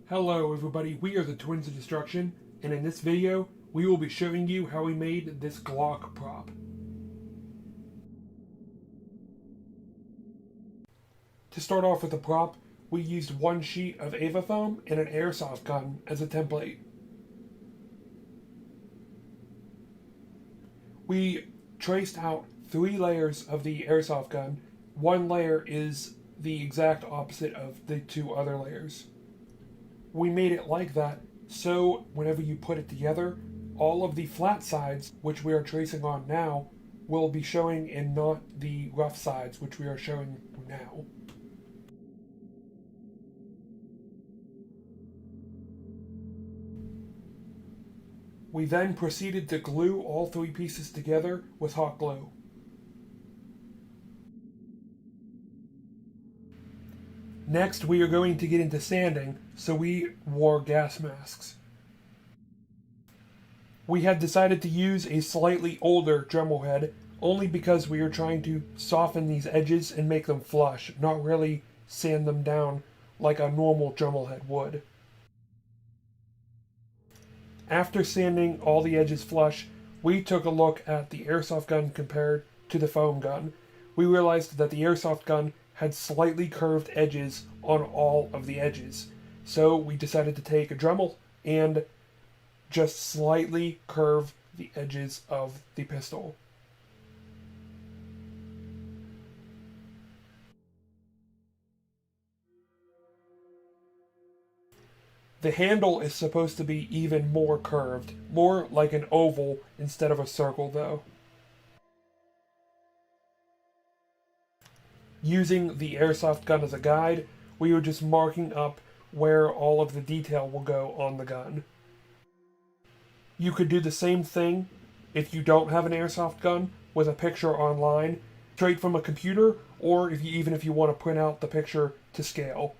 Hello everybody, we are the Twins of Destruction, and in this video, we will be showing you how we made this Glock prop. To start off with the prop, we used one sheet of EVA Foam and an airsoft gun as a template. We traced out 3 layers of the airsoft gun. One layer is the exact opposite of the 2 other layers. We made it like that, so whenever you put it together, all of the flat sides, which we are tracing on now, will be showing and not the rough sides, which we are showing now. We then proceeded to glue all 3 pieces together with hot glue. Next, we are going to get into sanding, so we wore gas masks. We had decided to use a slightly older Dremel head, only because we are trying to soften these edges and make them flush, not really sand them down like a normal Dremel head would. After sanding all the edges flush, we took a look at the airsoft gun compared to the foam gun. We realized that the airsoft gun had slightly curved edges on all of the edges. So we decided to take a Dremel and just slightly curve the edges of the pistol. The handle is supposed to be even more curved, more like an oval instead of a circle though. Using the airsoft gun as a guide, we were just marking up where all of the detail will go on the gun. You could do the same thing if you don't have an airsoft gun with a picture online, straight from a computer, or even if you want to print out the picture to scale.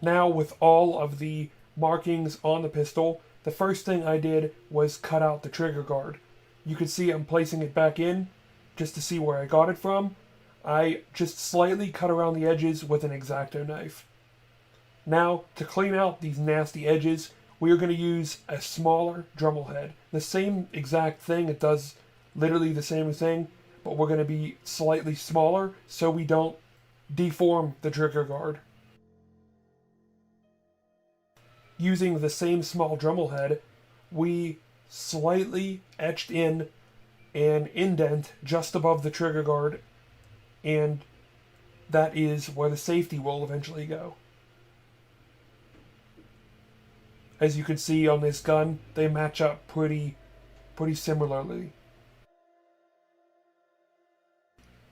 Now, with all of the markings on the pistol, the first thing I did was cut out the trigger guard. You can see I'm placing it back in, just to see where I got it from. I just slightly cut around the edges with an X-Acto knife. Now, to clean out these nasty edges, we are going to use a smaller Dremel head. The same exact thing, it does literally the same thing, but we're going to be slightly smaller so we don't deform the trigger guard. Using the same small Dremel head, we slightly etched in an indent just above the trigger guard, and that is where the safety will eventually go. As you can see on this gun, they match up pretty similarly.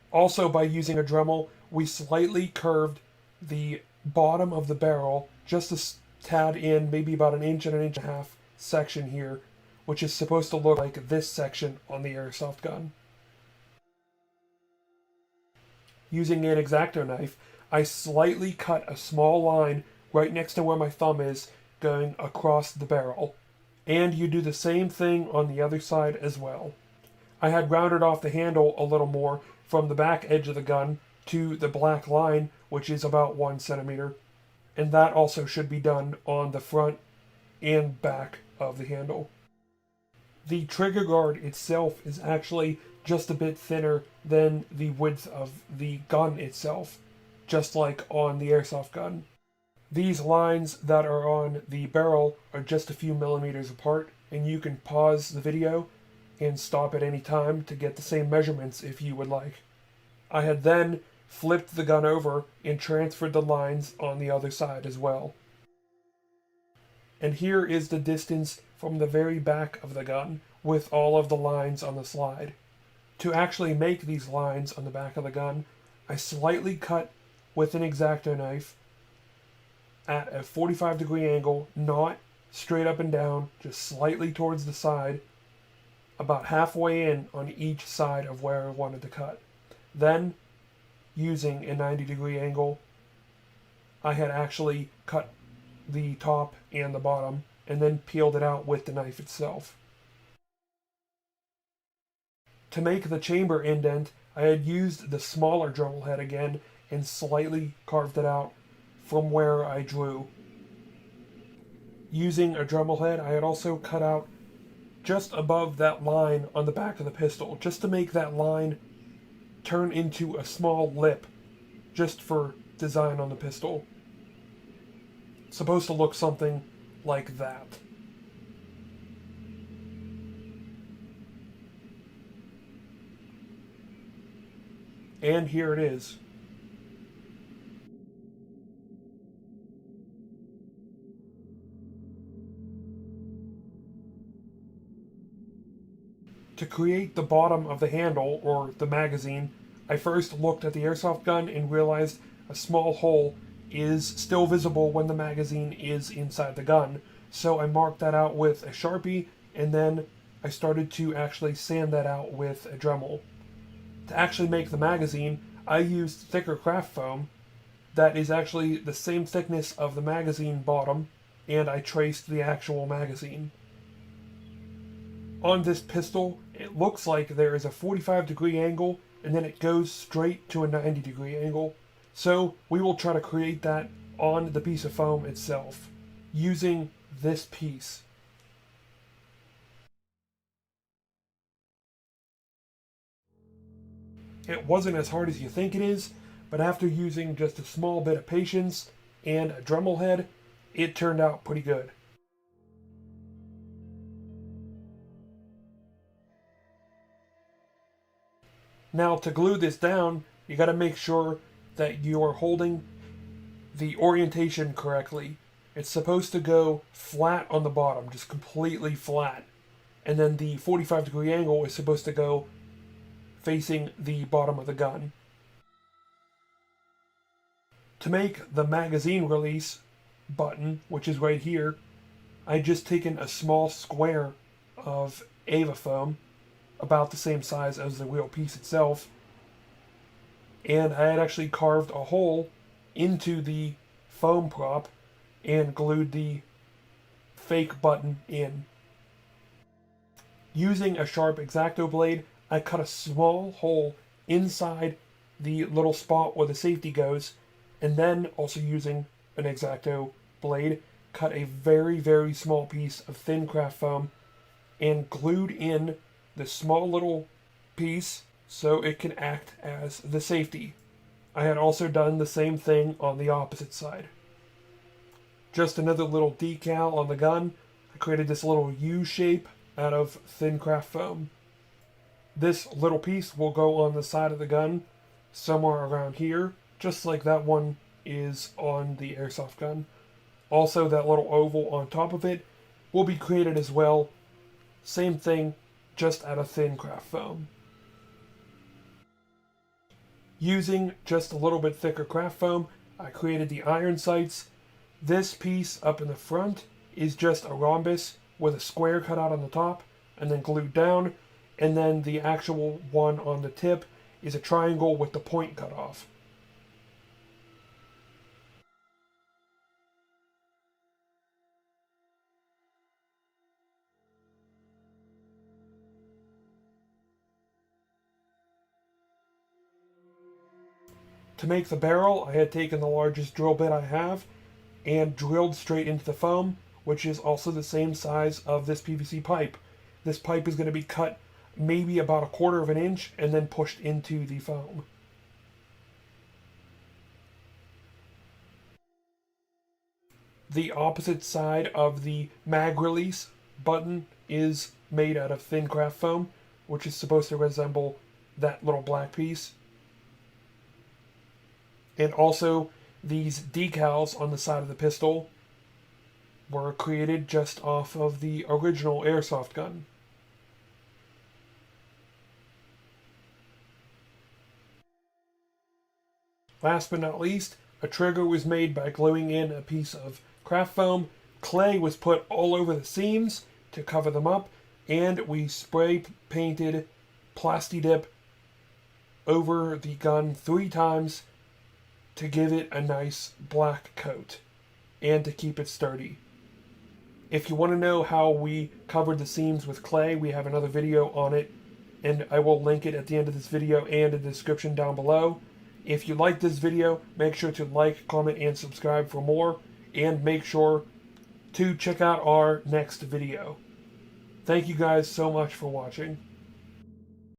Also, by using a Dremel, we slightly curved the bottom of the barrel just a tad in, maybe about an inch and a half section here, which is supposed to look like this section on the airsoft gun. Using an X-Acto knife, I slightly cut a small line right next to where my thumb is, going across the barrel. And you do the same thing on the other side as well. I had rounded off the handle a little more from the back edge of the gun to the black line, which is about 1 centimeter. And that also should be done on the front and back of the handle. The trigger guard itself is actually just a bit thinner than the width of the gun itself, just like on the airsoft gun. These lines that are on the barrel are just a few millimeters apart, and you can pause the video and stop at any time to get the same measurements if you would like. I had then flipped the gun over and transferred the lines on the other side as well. And here is the distance from the very back of the gun with all of the lines on the slide. To actually make these lines on the back of the gun, I slightly cut with an X-Acto knife at a 45-degree angle, not straight up and down, just slightly towards the side, about halfway in on each side of where I wanted to cut. Then, using a 90-degree angle, I had actually cut the top and the bottom, and then peeled it out with the knife itself. To make the chamber indent, I had used the smaller Dremel head again and slightly carved it out from where I drew. Using a Dremel head, I had also cut out just above that line on the back of the pistol, just to make that line turn into a small lip, just for design on the pistol. It's supposed to look something like that. And here it is. To create the bottom of the handle, or the magazine, I first looked at the airsoft gun and realized a small hole is still visible when the magazine is inside the gun. So I marked that out with a Sharpie, and then I started to actually sand that out with a Dremel. To actually make the magazine, I used thicker craft foam that is actually the same thickness of the magazine bottom, and I traced the actual magazine. On this pistol, it looks like there is a 45-degree angle, and then it goes straight to a 90-degree angle. So we will try to create that on the piece of foam itself, using this piece. It wasn't as hard as you think it is, but after using just a small bit of patience and a Dremel head, it turned out pretty good. Now, to glue this down, you got to make sure that you are holding the orientation correctly. It's supposed to go flat on the bottom, just completely flat. And then the 45-degree angle is supposed to go facing the bottom of the gun. To make the magazine release button, which is right here, I just taken a small square of EVA Foam, about the same size as the real piece itself, and I had actually carved a hole into the foam prop and glued the fake button in. Using a sharp X-Acto blade, I cut a small hole inside the little spot where the safety goes, and then also using an X-Acto blade, cut a very, very small piece of thin craft foam and glued in the small little piece so it can act as the safety. I had also done the same thing on the opposite side. Just another little decal on the gun. I created this little U shape out of thin craft foam. This little piece will go on the side of the gun somewhere around here, just like that one is on the airsoft gun. Also, that little oval on top of it will be created as well. Same thing, just out of thin craft foam. Using just a little bit thicker craft foam, I created the iron sights. This piece up in the front is just a rhombus with a square cut out on the top and then glued down, and then the actual one on the tip is a triangle with the point cut off. To make the barrel, I had taken the largest drill bit I have and drilled straight into the foam, which is also the same size of this PVC pipe. This pipe is going to be cut maybe about 1/4 of an inch and then pushed into the foam. The opposite side of the mag release button is made out of thin craft foam, which is supposed to resemble that little black piece. And also, these decals on the side of the pistol were created just off of the original airsoft gun. Last but not least, a trigger was made by gluing in a piece of craft foam. Clay was put all over the seams to cover them up, and we spray painted Plasti-Dip over the gun 3 times to give it a nice black coat and to keep it sturdy. If you want to know how we covered the seams with clay, we have another video on it, and I will link it at the end of this video and in the description down below. If you like this video, make sure to like, comment, and subscribe for more. And make sure to check out our next video. Thank you guys so much for watching.